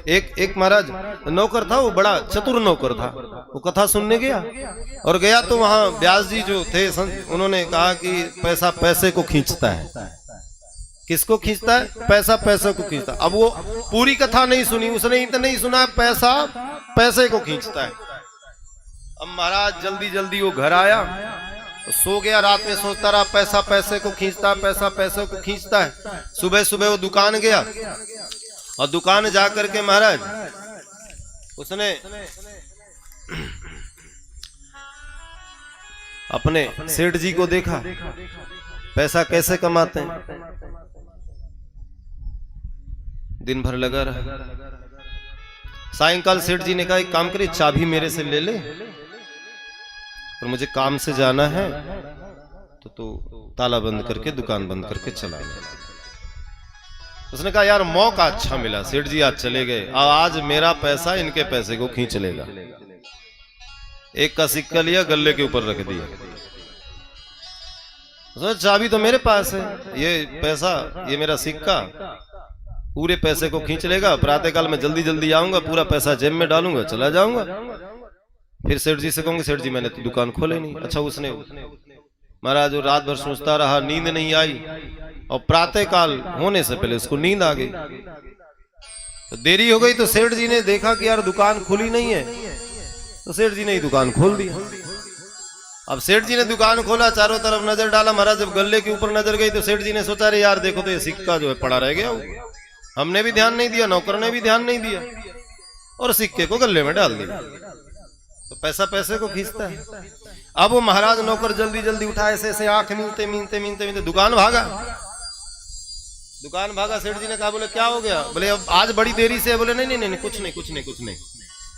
एक महाराज नौकर था, वो बड़ा चतुर नौकर था। वो कथा सुनने गया और गया तो वहां व्यास जी जो थे उन्होंने कहा कि पैसा पैसे को खींचता है। किसको खींचता है? पैसा पैसे को खींचता है। अब वो पूरी कथा नहीं सुनी, उसने इतना ही सुना पैसा पैसे को खींचता है। अब महाराज जल्दी जल्दी वो घर आया, सो गया, रात में सोचता रहा पैसा पैसे को खींचता है, पैसा पैसे को खींचता है। सुबह सुबह वो दुकान गया और दुकान जा करके महाराज उसने अपने सेठ जी को देखा, पैसा कैसे कमाते हैं। दिन भर लगा रहा। सायंकाल सेठ जी ने कहा एक काम करे, चाबी मेरे से ले ले और मुझे काम से जाना है, तो ताला बंद करके दुकान बंद करके चला गया। उसने कहा यार मौका अच्छा मिला, सेठ जी आज चले गए, आज मेरा पैसा इनके पैसे को खींच लेगा। एक का सिक्का लिया, गले के ऊपर रख दिया। चाबी तो मेरे पास है, ये पैसा, ये मेरा सिक्का पूरे पैसे को खींच लेगा। प्रातः काल में जल्दी जल्दी आऊंगा, पूरा पैसा जेब में डालूंगा, चला जाऊंगा। फिर सेठ जी से कहूंगा सेठ जी मैंने तो दुकान खोले नहीं। अच्छा उसने महाराज वो रात भर सोचता रहा, नींद नहीं आई और प्रातः काल होने से पहले उसको नींद आ गई। तो देरी हो गई तो सेठ जी ने देखा कि यार दुकान खुली नहीं है, तो सेठ जी ने ही दुकान खोल दी। अब सेठ जी ने दुकान खोला, चारों तरफ नजर डाला। महाराज जब गले के ऊपर नजर गई तो सेठ जी ने सोचा रे यार देखो तो ये सिक्का जो है पड़ा रह गया। हमने भी ध्यान नहीं दिया, नौकर ने भी ध्यान नहीं दिया और सिक्के को गले में डाल दिया। तो पैसा पैसे को खींचता है। अब वो महाराज नौकर जल्दी जल्दी उठा, ऐसे ऐसे आंख मीनते मीनते मीनते मीनते दुकान भागा। दुकान भागा, सेठ जी ने कहा बोले क्या हो गया? बोले अब आज बड़ी देरी से। बोले नहीं नहीं नहीं कुछ नहीं कुछ नहीं कुछ नहीं।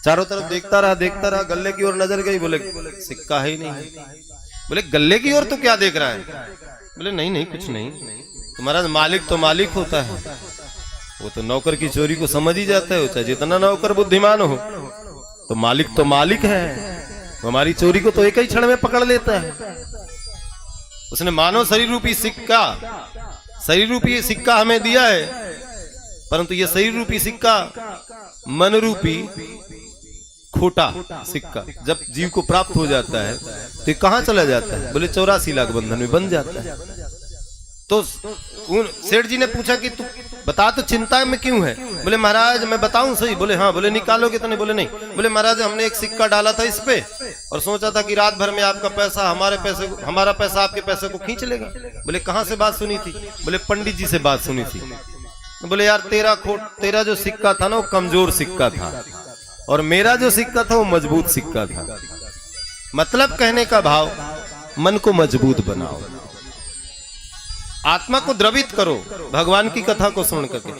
चारों तरफ देखता रहा, गले की ओर नजर गई, बोले सिक्का है ही नहीं। बोले गले की ओर तो क्या देख रहा है? बोले नहीं नहीं कुछ नहीं। तो महाराज मालिक तो मालिक होता है, वो तो नौकर की चोरी को समझ ही जाता है। चाहे जितना नौकर बुद्धिमान हो तो मालिक है, हमारी चोरी को तो एक ही क्षण में पकड़ लेता है। उसने मानो शरीर रूपी सिक्का हमें दिया है, परंतु ये शरीर रूपी सिक्का मन रूपी खोटा सिक्का जब जीव को प्राप्त हो जाता है तो कहां चला जाता है? बोले 84 लाख बंधन में बन जाता है। तो सेठ जी ने पूछा कि तू बता तो चिंता में क्यों है? बोले महाराज मैं बताऊं सही। बोले हाँ। बोले निकालोगे तो नहीं? बोले नहीं। बोले महाराज हमने एक सिक्का डाला था इस पे और सोचा था कि रात भर में आपका पैसा हमारा पैसा आपके पैसे को खींच लेगा। बोले कहां से बात सुनी थी? बोले पंडित जी से बात सुनी थी। बोले यार तेरा जो सिक्का था ना वो कमजोर सिक्का था और मेरा जो सिक्का था वो मजबूत सिक्का था। मतलब कहने का भाव, मन को मजबूत बनाओ, आत्मा को द्रवित करो भगवान की कथा को सुन करके।